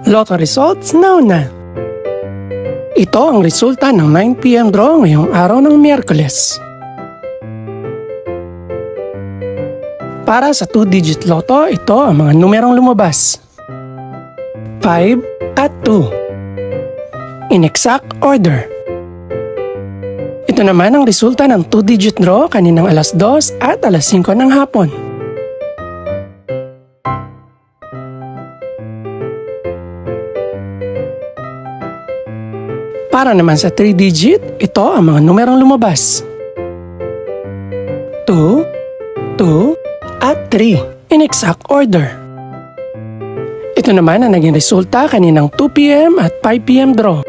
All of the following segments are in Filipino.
Lotto results now na. Ito ang resulta ng 9 PM draw ngayong araw ng Miyerkules. Para sa 2-digit lotto, ito ang mga numerong lumabas. 5 at 2. In exact order. Ito naman ang resulta ng 2-digit draw kaninang alas 2 at alas 5 ng hapon. Para naman sa 3-digit, ito ang mga numerong lumabas. 2, 2, at 3 in exact order. Ito naman ang naging resulta kaninang 2 PM at 5 PM draw.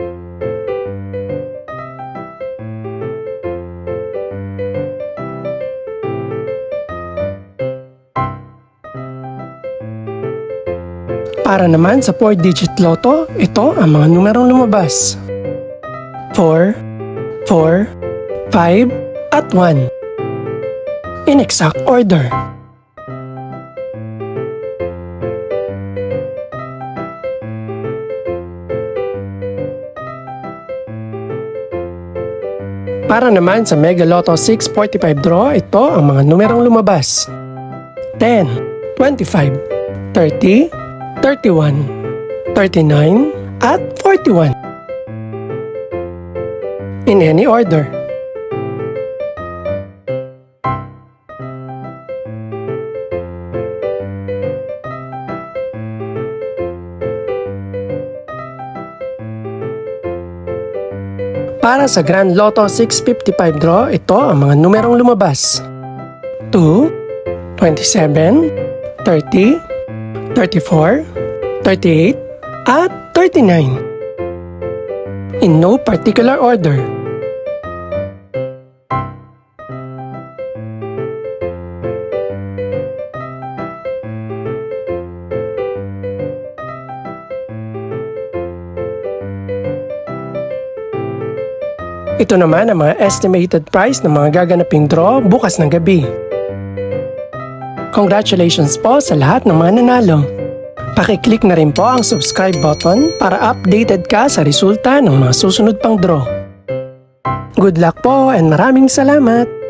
Para naman sa 4-digit lotto, ito ang mga numerong lumabas. 4, 4, 5, at 1. In exact order. Para naman sa Mega Lotto 645 draw, ito ang mga numerong lumabas. 10, 25, 30, 31, 39, at 41. In any order. Para sa Grand Lotto 655 draw, ito ang mga numerong lumabas. 2, 27, 30, 34, 38, at 39. In no particular order. Ito naman ang mga estimated price ng mga gaganaping draw bukas ng gabi. Congratulations po sa lahat ng mga nanalo. Pakiclick na rin po ang subscribe button para updated ka sa resulta ng mga susunod pang draw. Good luck po and maraming salamat!